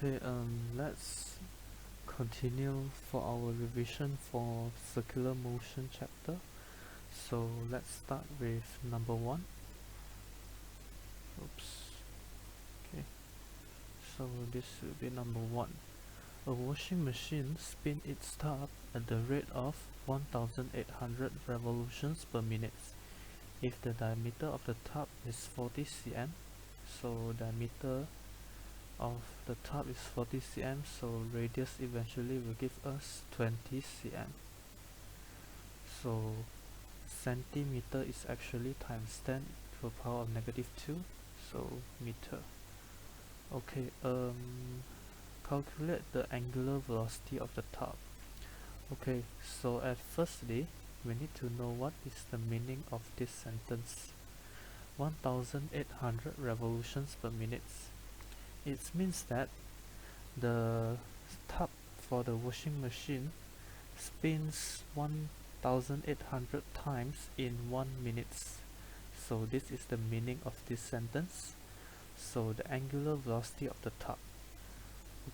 Okay, let's continue for our revision for circular motion chapter. So let's start with number one. Oops. Okay, so this will be number one. A washing machine spins its top at the rate of 1800 revolutions per minute. If the diameter of the top is 40 cm, so diameter of the top is 40 cm, so radius eventually will give us 20 cm. So centimeter is actually times 10 to the power of negative 2, so meter. Okay, calculate the angular velocity of the top. Okay, so at firstly, we need to know what is the meaning of this sentence. 1800 revolutions per minute. It means that the top for the washing machine spins 1800 times in 1 minute. So this is the meaning of this sentence. So the angular velocity of the top.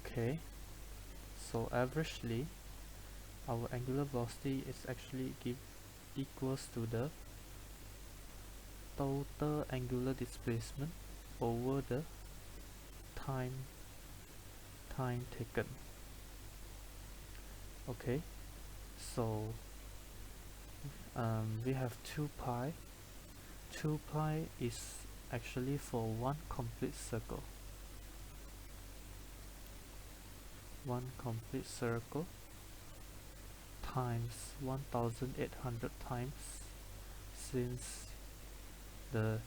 Okay, so averagely our angular velocity is actually equals to the total angular displacement over the time taken. Okay, so we have 2 pi. 2 pi is actually for one complete circle. One complete circle times 1800 times, since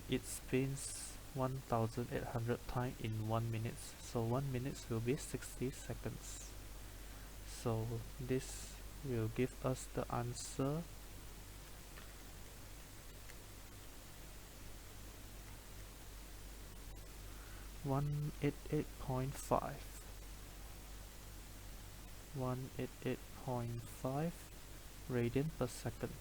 it spins 1800 times in 1 minute, so 1 minute will be 60 seconds. So this will give us the answer 188.5 radian per second.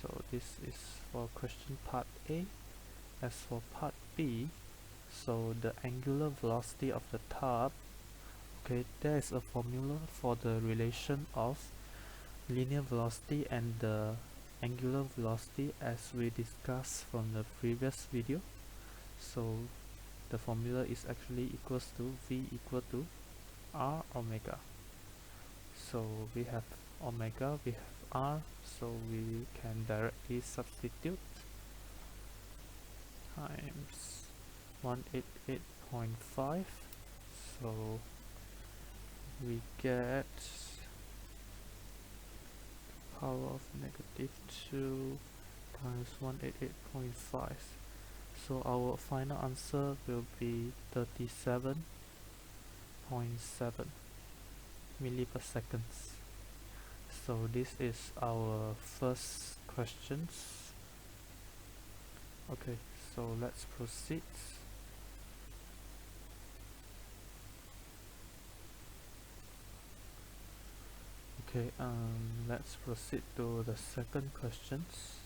So this is for question part A. As for part B, so the angular velocity of the top, okay, there is a formula for the relation of linear velocity and the angular velocity as we discussed from the previous video. So the formula is actually equals to V equal to R omega. So we have omega, we have R, so we can directly substitute times 188.5, so we get power of negative 2 times 188.5. So our final answer will be 37.7 milli per seconds. So this is our first questions. Okay, so let's proceed. Okay, let's proceed to the second questions.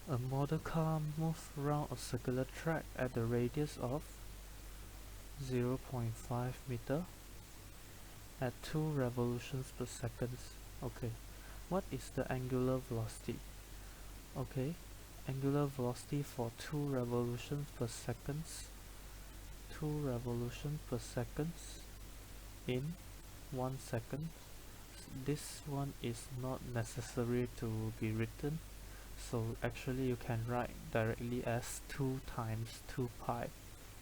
A model car moves around a circular track at the radius of 0.5 meter at 2 revolutions per second. Okay, what is the angular velocity? Okay, angular velocity for 2 revolutions per second, 2 revolutions per second in 1 second. This one is not necessary to be written, so actually you can write directly as 2 times 2 pi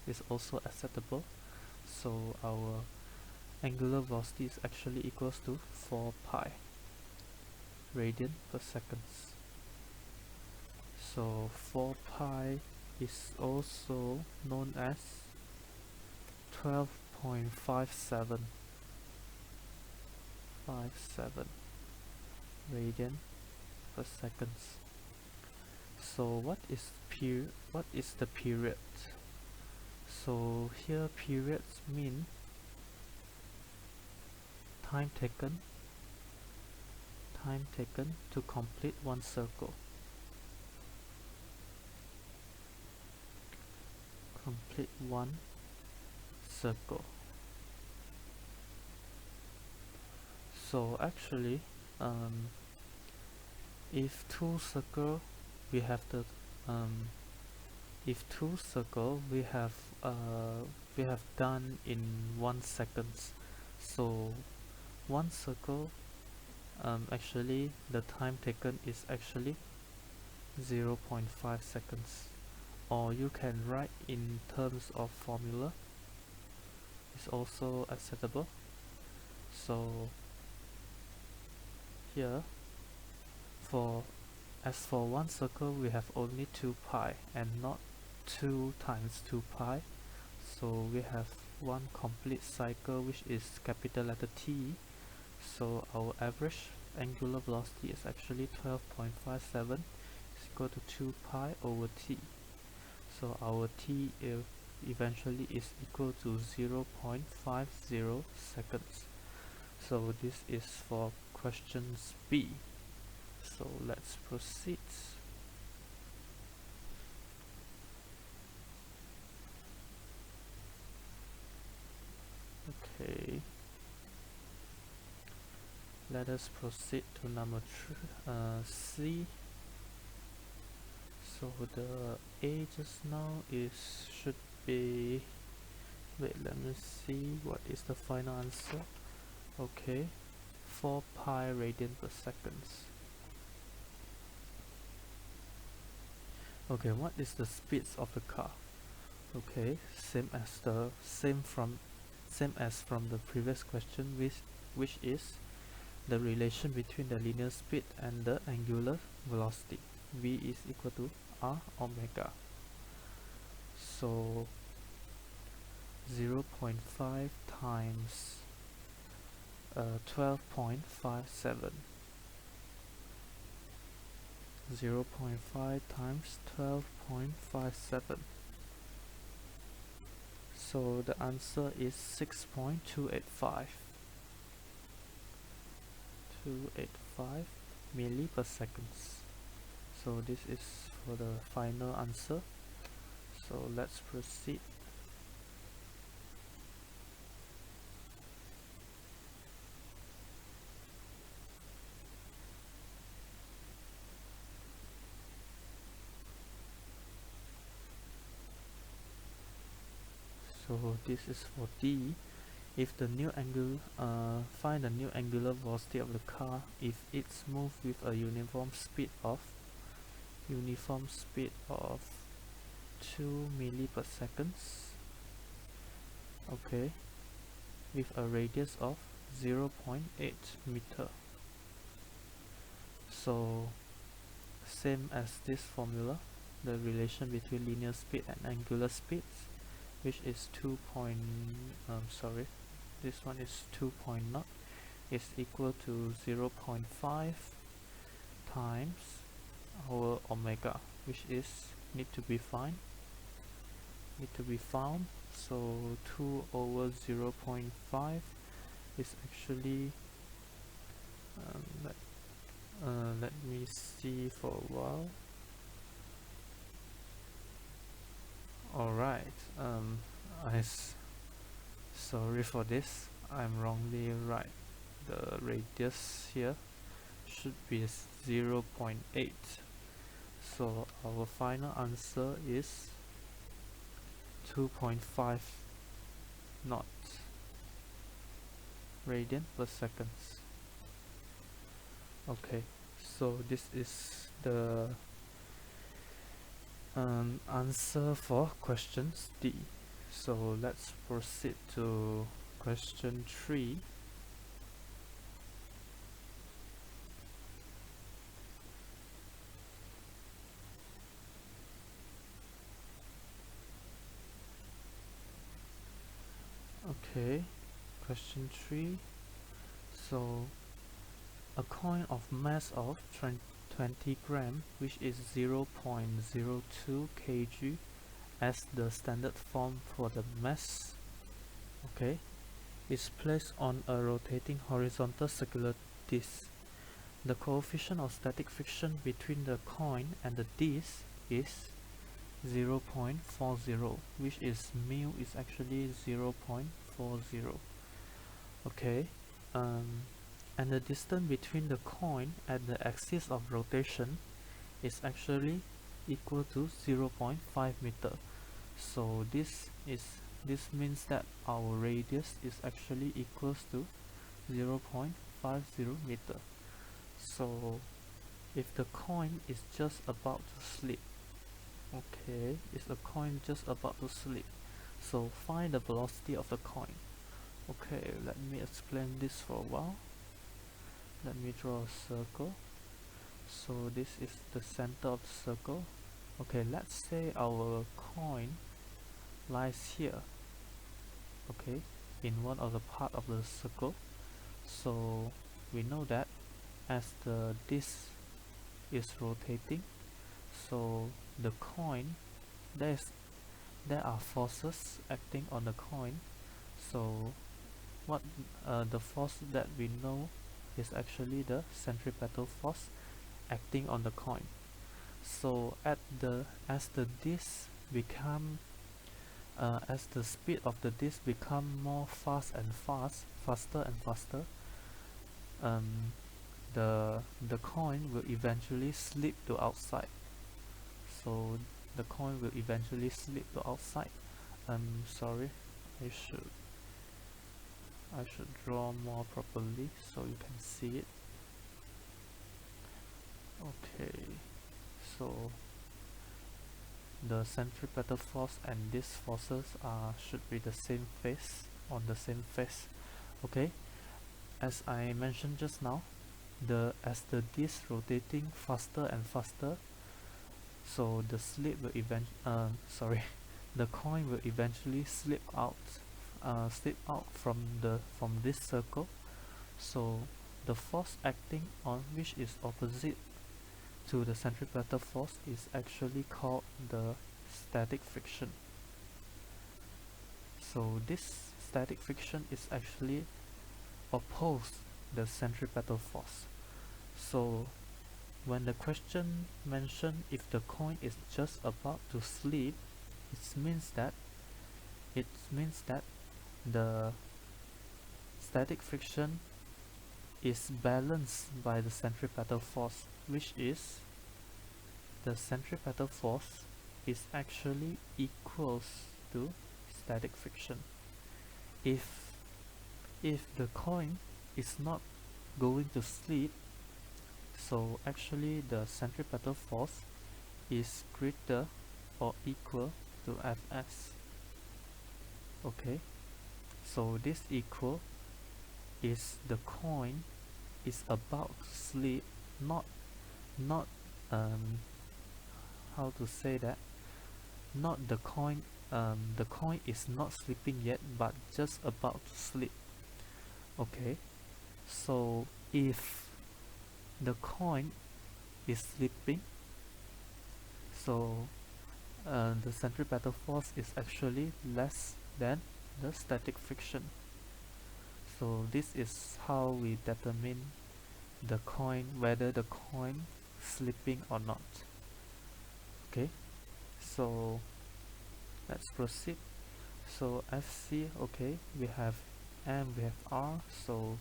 is also acceptable. So our angular velocity is actually equals to 4 pi radian per second. So 4 pi is also known as 12.57 radian per second. So what is the period? So here periods mean time taken to complete one circle. Complete one circle. So actually, if two circle we have the um, if two circle we have done in 1 second, so one circle actually the time taken is actually 0.5 seconds, or you can write in terms of formula, is also acceptable. So here, for as for one circle we have only 2 pi and not 2 times 2 pi, so we have one complete cycle which is capital letter T. So our average angular velocity is actually 12.57 is equal to 2 pi over t. So our t eventually is equal to 0.50 seconds. So this is for questions B. So let's proceed. Okay, let us proceed to number C. So the A just now is should be, wait, let me see what is the final answer. Okay, 4 pi radian per second. Okay, what is the speeds of the car? Okay, same as from the previous question, which is the relation between the linear speed and the angular velocity. V is equal to r omega. So 0.5 times 12.57. 0.5 times 12.57. So the answer is 6.285. 285 milli per seconds. So this is for the final answer. So let's proceed. So this is for D. If the new angle, find the new angular velocity of the car if it's moved with a uniform speed of 2 milli per seconds. Okay, with a radius of 0.8 meter. So same as this formula, the relation between linear speed and angular speeds, which is 2 point, this one is 2.0, is equal to 0.5 times our omega, which is need to be found. So 2 over 0.5 is actually let me see for a while. Alright, sorry for this, I'm wrongly right. The radius here should be 0.8. So our final answer is 2.5 knots radian per second. Okay, so this is the answer for questions D. So let's proceed to question 3. Okay, question 3. So a coin of mass of 20 gram, which is 0.02 kg as the standard form for the mass, okay, is placed on a rotating horizontal circular disc. The coefficient of static friction between the coin and the disc is 0.40, which is mu is actually 0.40. Okay, and the distance between the coin and the axis of rotation is actually equal to 0.5 meter. So this means that our radius is actually equals to 0.50 meter. So if the coin is just about to slip, okay, is the coin just about to slip, so find the velocity of the coin. Okay, let me explain this for a while. Let me draw a circle. So this is the center of the circle. Okay, let's say our coin lies here, okay, in one of the part of the circle. So we know that as the disc is rotating, so the coin, there are forces acting on the coin. So what the force that we know is actually the centripetal force acting on the coin. So as the disc become as the speed of the disc become more faster and faster, um, the coin will eventually slip to outside. So the coin will eventually slip to outside. Sorry, I should draw more properly so you can see it. Okay, so the centripetal force and these forces should be the same phase, on the same phase. Okay, as I mentioned just now, as the disc rotating faster and faster, so the the coin will eventually slip out from this circle. So the force acting on which is opposite to the centripetal force is actually called the static friction. So this static friction is actually opposed the centripetal force. So when the question mentioned if the coin is just about to slip, it means that the static friction is balanced by the centripetal force, which is the centripetal force is actually equals to static friction. If the coin is not going to slip, so actually the centripetal force is greater or equal to Fs. Okay, so this equal is the coin is about to slip, not how to say that, not the coin is not slipping yet, but just about to slip. Okay, so if the coin is slipping, so the centripetal force is actually less than the static friction. So this is how we determine the coin, whether the coin slipping or not. Okay, so let's proceed. So Fc, okay, we have M, we have R. So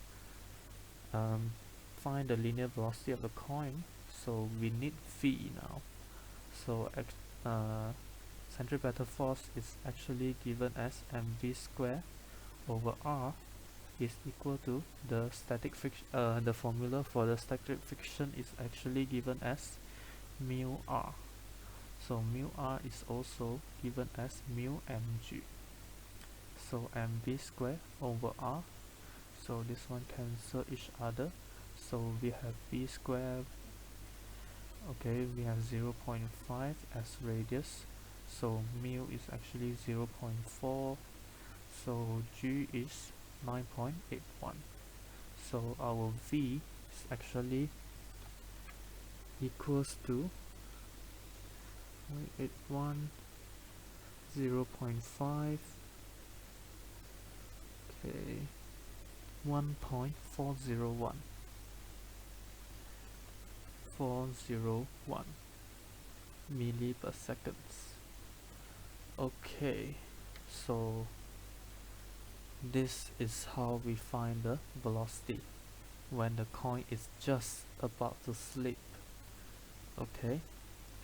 find the linear velocity of the coin. So we need V now. So centripetal force is actually given as mv square over r is equal to the static friction. The formula for the static friction is actually given as mu r. So mu r is also given as mu mg. So mv square over r. So this one cancel each other. So we have v square. Okay, we have 0.5 as radius. So mu is actually 0.4. So g is 9.81. So our v is actually equals to 0.81, 0.5, okay, 1.401, 401 milli per seconds. Okay, so this is how we find the velocity when the coin is just about to slip. Okay,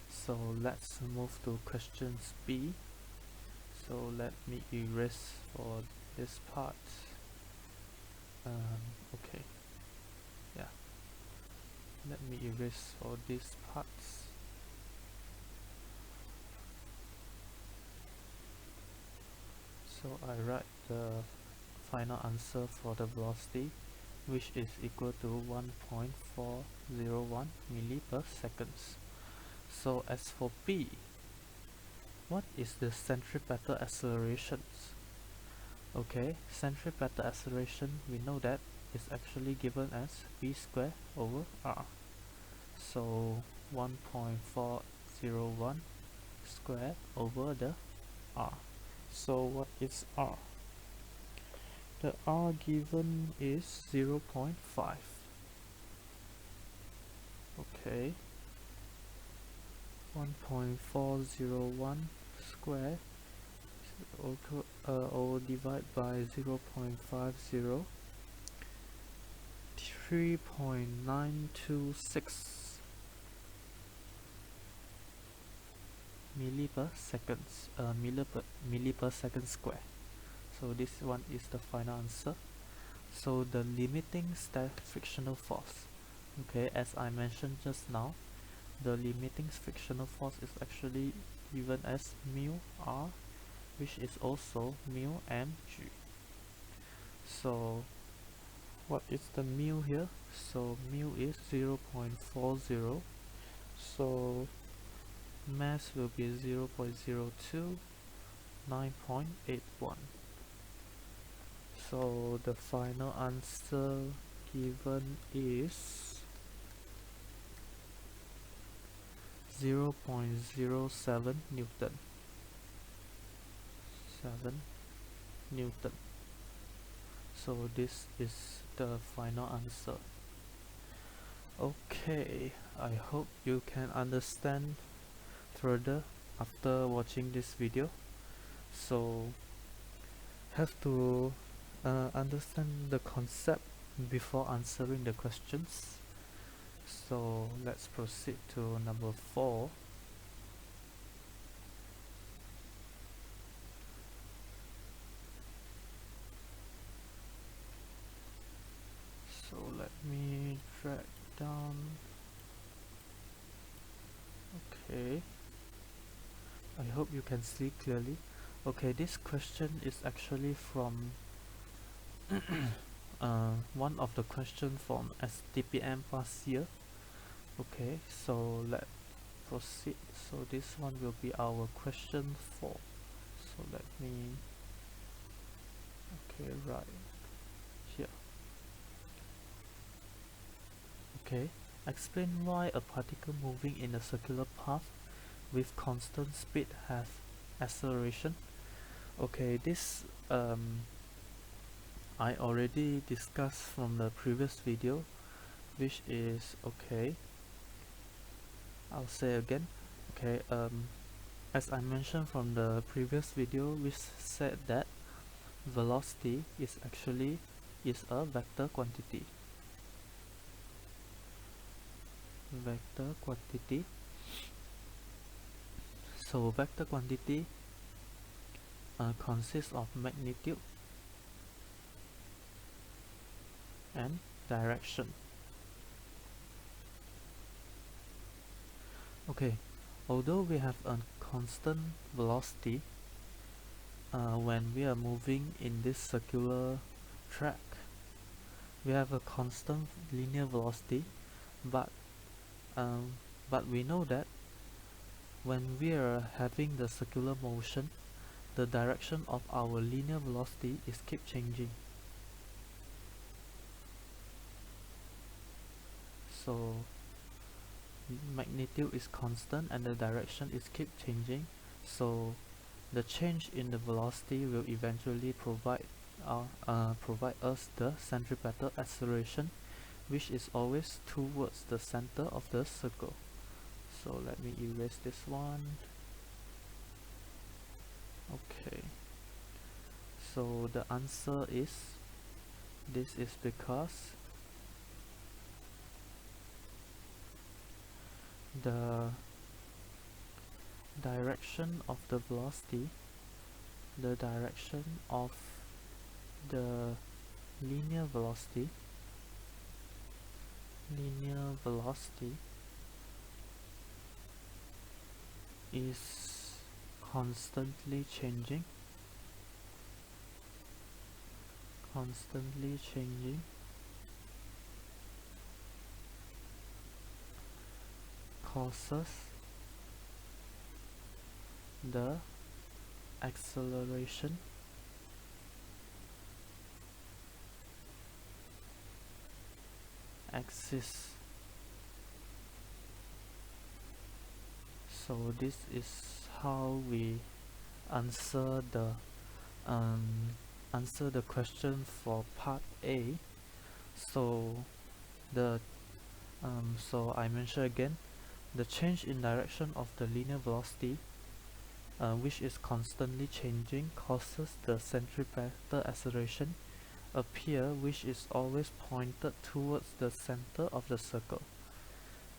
so let's move to questions B. So let me erase for this part. Okay, yeah, let me erase for these parts. So I write the final answer for the velocity, which is equal to 1.401 milli per seconds. So as for B, what is the centripetal accelerations? Okay, centripetal acceleration, we know that is actually given as v squared over r. So 1.401 squared over the r. So what is r? The r given is 0.5. Okay, 1.401 squared or divide by 0.50, 3.926 milli per seconds, milli per second square. So this one is the final answer. So the limiting frictional force, okay, as I mentioned just now, the limiting frictional force is actually given as mu r, which is also mu mg. So what is the mu here? So mu is 0.40, so mass will be 0.02, 9.81. So the final answer given is 0.07 Newton. 7 Newton. So this is the final answer. Okay, I hope you can understand further after watching this video. So have to understand the concept before answering the questions. So let's proceed to number 4. So let me drag down. Okay, I hope you can see clearly. Okay, this question is actually from one of the questions from STPM past year. Okay, so let's proceed. So this one will be our question 4. So let me, okay, right here. Okay, explain why a particle moving in a circular path with constant speed has acceleration. Okay, this I already discussed from the previous video, which is, okay, I'll say again. Okay, as I mentioned from the previous video, which said that velocity is actually a vector quantity. Vector quantity. So vector quantity consists of magnitude and direction. Okay, although we have a constant velocity when we are moving in this circular track, we have a constant linear velocity, but we know that when we are having the circular motion, the direction of our linear velocity is keep changing. So magnitude is constant and the direction is keep changing, so the change in the velocity will eventually provide us the centripetal acceleration, which is always towards the center of the circle. So let me erase this one. Okay, so the answer is, this is because the direction of the velocity, the direction of the linear velocity is constantly changing causes the acceleration axis. So this is how we answer the question for part A. So the so I mention again, the change in direction of the linear velocity, which is constantly changing, causes the centripetal acceleration appear, which is always pointed towards the center of the circle.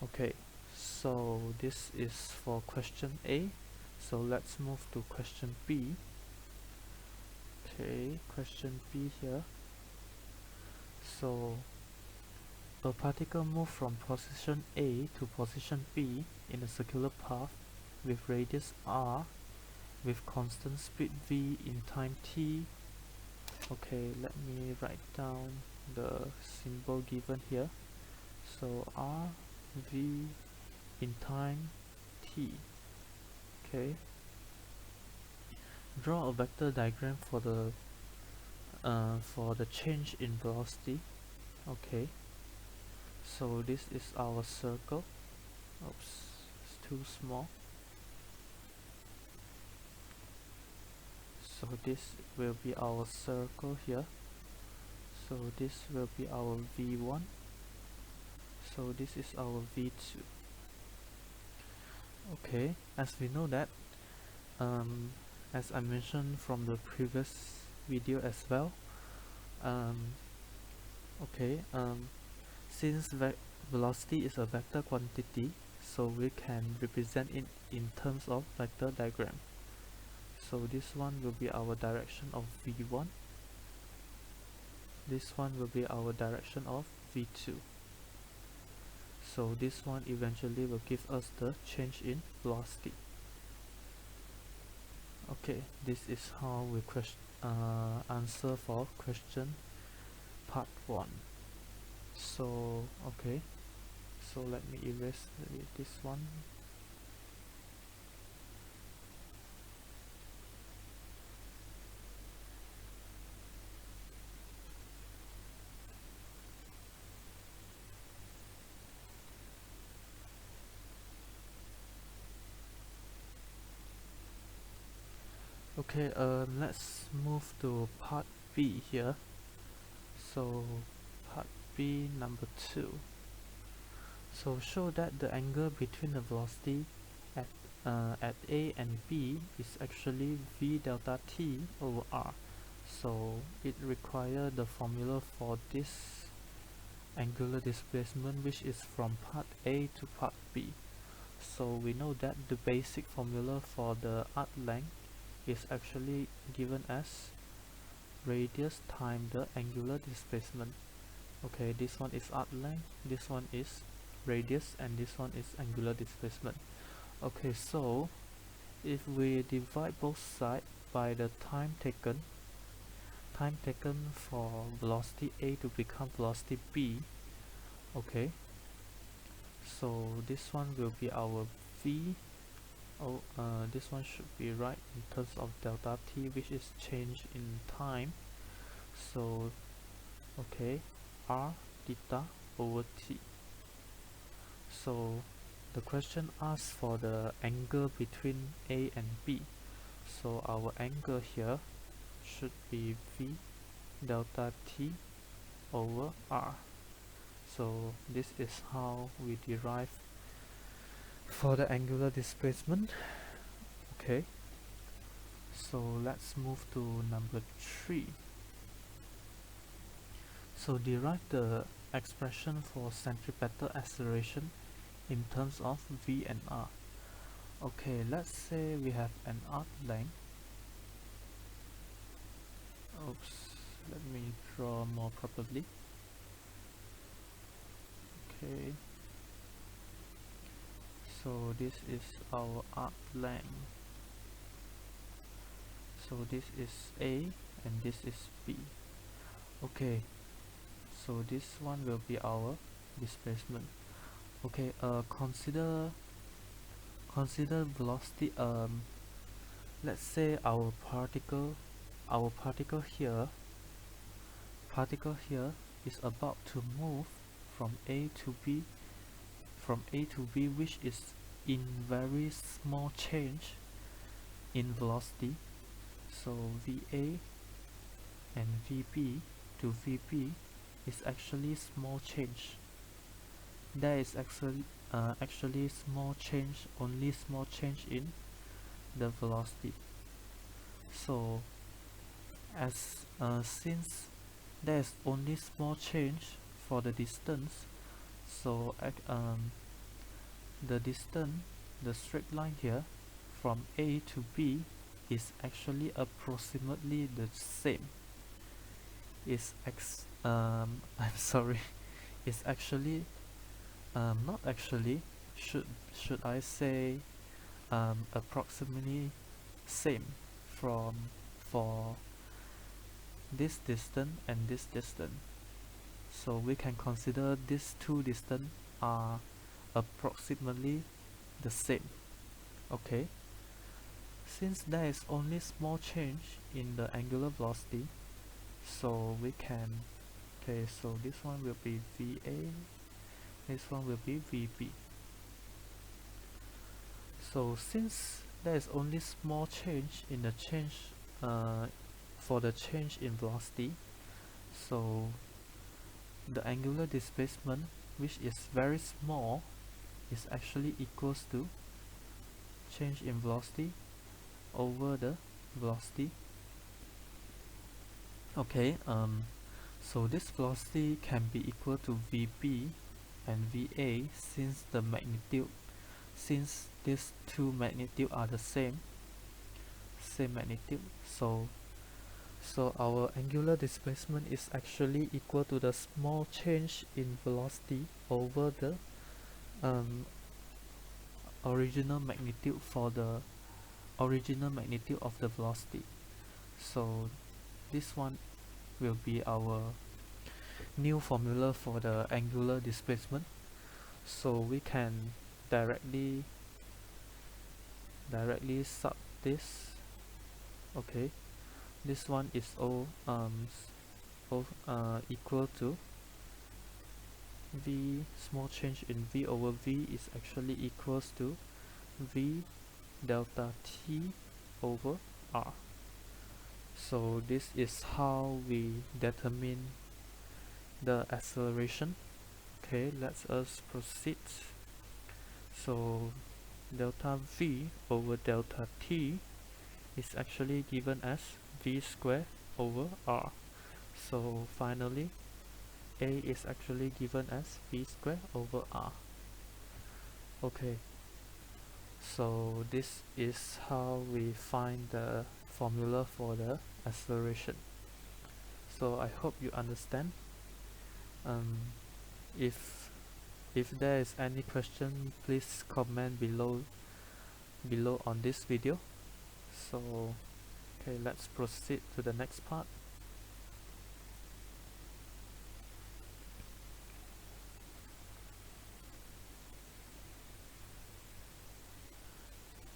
Okay, so this is for question A. So let's move to question B. Okay, question B here. So a particle moved from position A to position B in a circular path with radius r with constant speed v in time t. Okay, let me write down the symbol given here. So r v in time t. Okay, draw a vector diagram for the change in velocity. Okay, so this is our circle. Oops, it's too small. So this will be our circle here. So this will be our v1. So this is our v2. Okay, as we know that, as I mentioned from the previous video as well, okay, since velocity is a vector quantity, so we can represent it in terms of vector diagram. So this one will be our direction of v1, this one will be our direction of v2. So this one eventually will give us the change in velocity. Okay, this is how we answer for question part 1. So okay, so let me erase this one. Okay, let's move to part B here. So part B number 2. So show that the angle between the velocity at A and B is actually v delta t over r. So it requires the formula for this angular displacement, which is from part A to part B. So we know that the basic formula for the arc length is actually given as radius times the angular displacement. Okay, this one is arc length, this one is radius, and this one is angular displacement. Okay, so if we divide both sides by the time taken for velocity A to become velocity B, okay, so this one will be our v. This one should be right in terms of delta t, which is change in time. So okay, r theta over t. So the question asks for the angle between A and B. So our angle here should be v delta t over r. So this is how we derive for the angular displacement. Okay, So let's move to number 3. So derive the expression for centripetal acceleration in terms of v and r. Okay, let's say we have an arc length. Oops, let me draw more properly. Okay, so this is our arc length. So this is A and this is B. Okay, so this one will be our displacement. Okay, consider velocity. Let's say our particle here is about to move from A to B, which is in very small change in velocity. So VA and VB to VB is actually small change. There is actually only small change in the velocity. So since there is only small change for the distance, so the straight line here from A to B is actually approximately the same. I'm sorry, it's actually not actually, should I say approximately same for this distance and this distance. So we can consider these two distance are approximately the same. Okay, since there is only small change in the angular velocity, so we can, okay, so this one will be VA, this one will be VB. So since there is only small change in the for the change in velocity, so the angular displacement, which is very small, is actually equals to change in velocity over the velocity. Okay, so this velocity can be equal to VB and VA since these two magnitude are the same magnitude. So our angular displacement is actually equal to the small change in velocity over the original magnitude of the velocity. So this one will be our new formula for the angular displacement. So we can directly sub this. Okay, this one is equal to V, small change in V over V is actually equals to V delta T over R. So this is how we determine the acceleration. Okay, let's us proceed. So delta V over delta T is actually given as V squared over R. So finally A is actually given as V squared over R. Okay, so this is how we find the formula for the acceleration. So I hope you understand. If there is any question, please comment below on this video. So okay, let's proceed to the next part.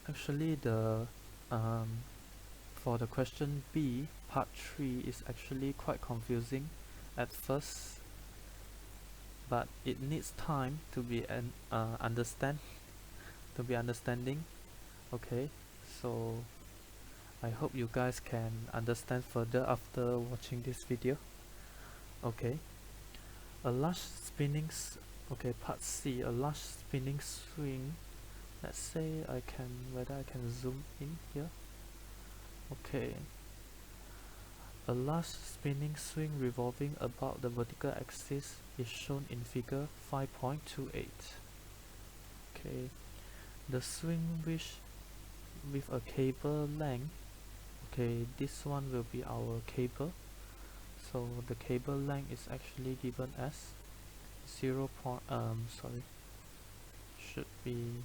Actually, the for the question B, part 3 is actually quite confusing at first, but it needs time to be understanding. Okay, so I hope you guys can understand further after watching this video. Okay, part C, a large spinning swing. Let's say whether I can zoom in here. Okay, a large spinning swing revolving about the vertical axis is shown in figure 5.28. Okay, the swing which with a cable length, okay, this one will be our cable. So the cable length is actually given as 0. Sorry, should be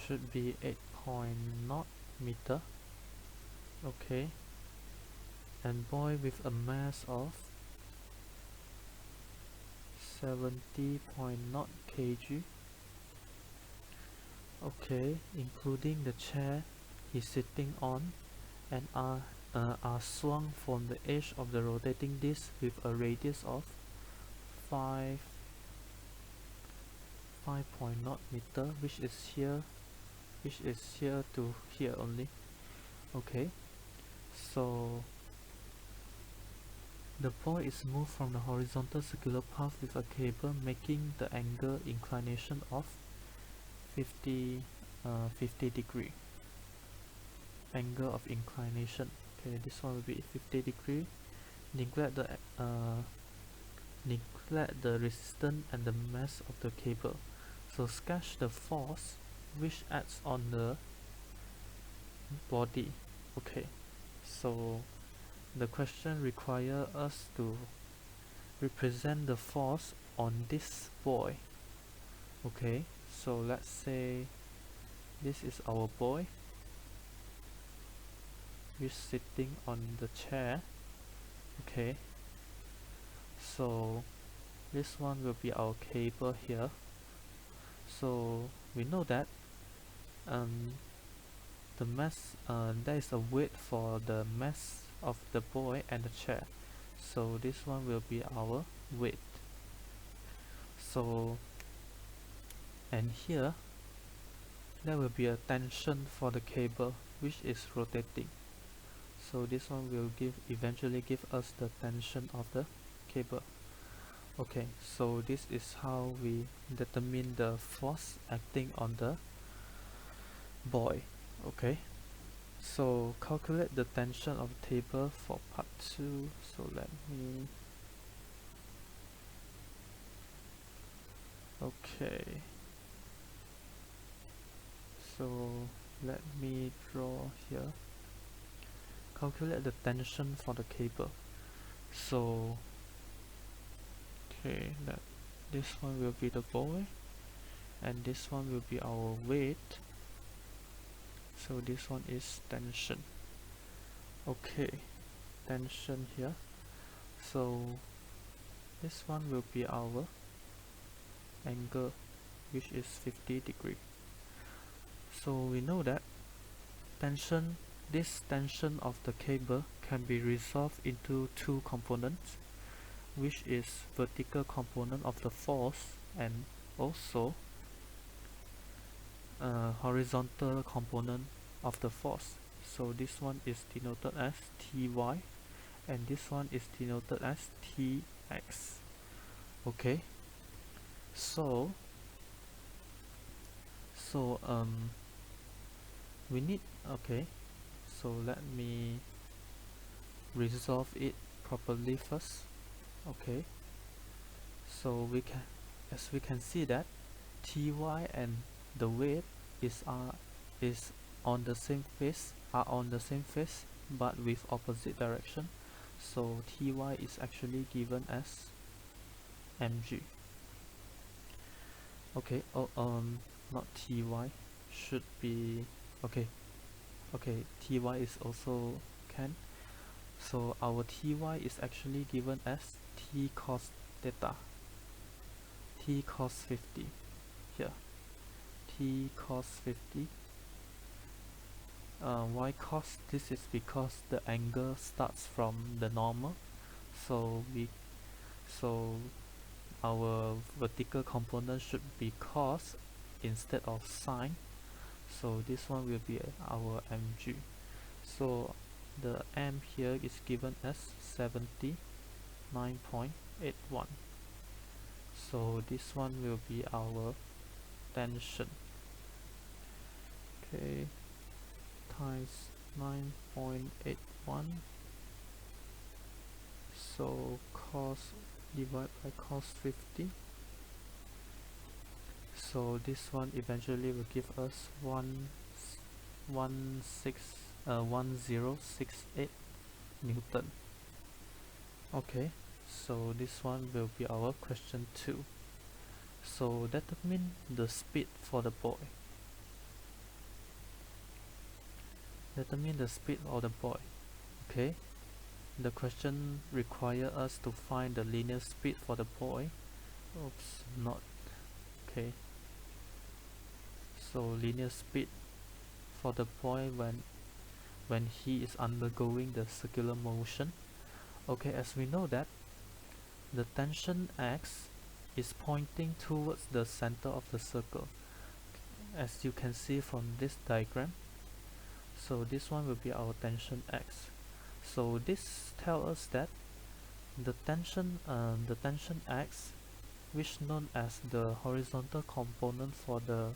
8.0 meter. Okay, and boy with a mass of 70.0 kg. Okay, including the chair he's sitting on, and are swung from the edge of the rotating disc with a radius of 5.0 meter, which is here to here only. Okay, so the ball is moved from the horizontal circular path with a cable, making the angle inclination of 50 degree. Angle of inclination. Okay, this one will be 50 degree. Neglect the resistance and the mass of the cable. So sketch the force which acts on the body. Okay, so the question requires us to represent the force on this boy. Okay, so let's say this is our boy who's sitting on the chair. Okay, so this one will be our cable here. So we know that the mass, there is a weight for the mass of the boy and the chair, so this one will be our weight. So, and here there will be a tension for the cable which is rotating, so this one will eventually give us the tension of the cable. Okay, so this is how we determine the force acting on the boy. Okay, so calculate the tension of the table for part 2. So let me, okay, so let me draw here. Calculate the tension for the cable. So okay, this one will be the boy and this one will be our weight. So this one is tension. Okay, tension here. So this one will be our angle, which is 50 degree. So we know that this tension of the cable can be resolved into two components, which is vertical component of the force and also horizontal component of the force. So this one is denoted as Ty and this one is denoted as Tx. Okay, so we need, okay, so let me resolve it properly first. Okay, so as we can see that Ty and the weight is on the same phase, but with opposite direction. So Ty is actually given as mg. Okay, not Ty, should be, okay, Ty is also can. So our Ty is actually given as T cos theta, T cos 50 here, T cos 50. Why cos? This is because the angle starts from the normal, so our vertical component should be cos instead of sine. So this one will be our mg. So the m here is given as 79.81. So this one will be our tension. okay, times 9.81, so cos divided by cos 50, so this one eventually will give us 1068 Newton. Okay, so this one will be our question 2. So determine the speed for the boy. Determine the speed of the boy. Okay, the question require us to find the linear speed for the boy. Oops, not. Okay, so linear speed for the boy when he is undergoing the circular motion. Okay, as we know that the tension X is pointing towards the center of the circle, as you can see from this diagram. So this one will be our tension X. So this tells us that the tension X, which known as the horizontal component for the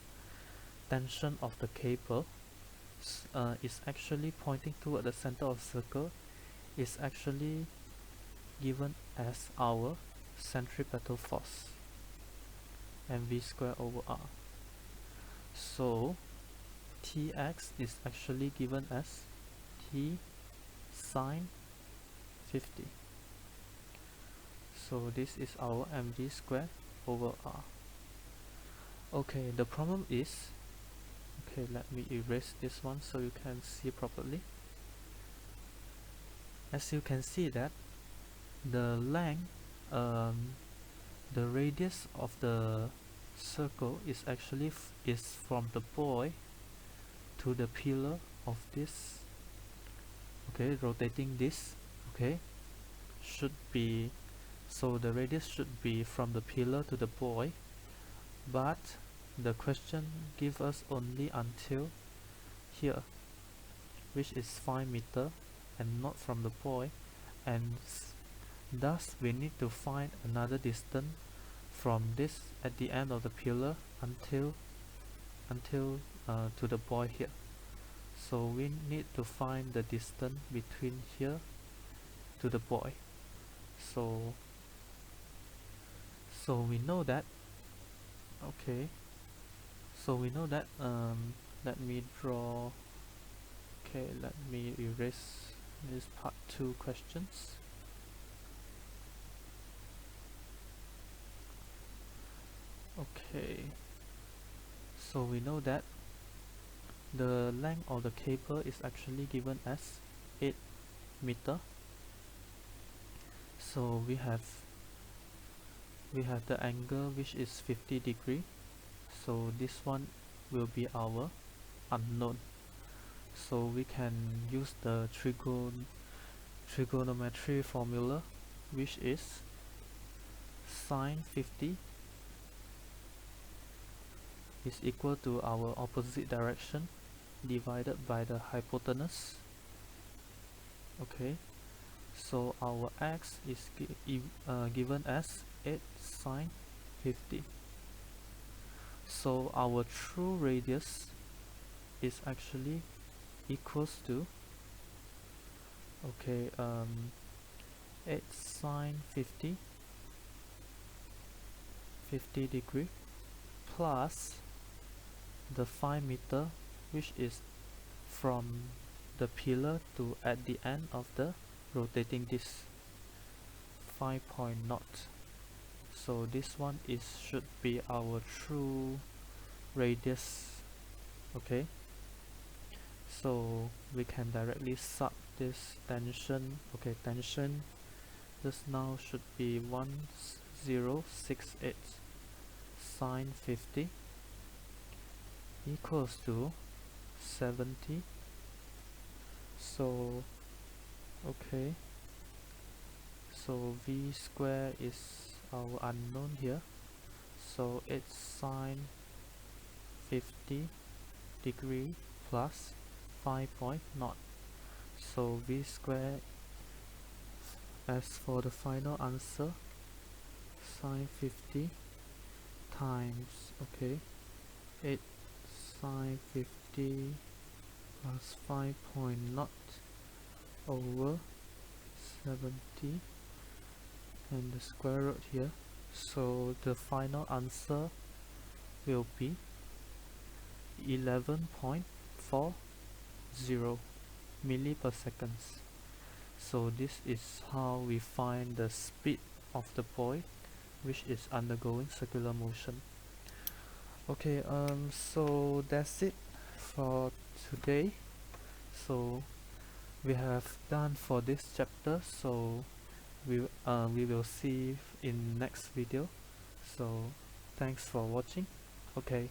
tension of the cable, is actually pointing toward the center of the circle, is actually given as our centripetal force, mv square over r. So Tx is actually given as T sine 50. So this is our mv square over r. Okay, the problem is, okay, let me erase this one so you can see properly. As you can see that the length, the radius of the circle is actually is from the boy to the pillar of this, okay, rotating this, okay, should be, so the radius should be from the pillar to the boy, but the question gives us only until here, which is 5 meter and not from the boy, and thus we need to find another distance from this at the end of the pillar until to the boy here. So we need to find the distance between here to the boy. So we know that, okay, so we know that, let me draw, okay, let me erase this part 2 questions. Okay, so we know that the length of the cable is actually given as 8 meter. So we have the angle which is 50 degree. So this one will be our unknown. So we can use the trigonometry formula, which is sine 50 is equal to our opposite direction divided by the hypotenuse. Okay, so our x is given as 8 sine 50. So our true radius is actually equals to, okay, 8 sine 50 degree plus the 5 meter, which is from the pillar to at the end of the rotating disc, 5.0. So this one should be our true radius. Okay, so we can directly sub this tension. Okay, tension just now should be 1068 sine 50 equals to 70. So okay, so v square is our unknown here, so it's sine 50 degree plus 5.0. So v square, as for the final answer, sine 50 times, okay, 8 sine 50 50 plus 5 point naught over 70 and the square root here. So the final answer will be 11.40 milli per seconds. So this is how we find the speed of the boy which is undergoing circular motion. Okay, so that's it for today. So we have done for this chapter, so we will see in next video. So thanks for watching. Okay.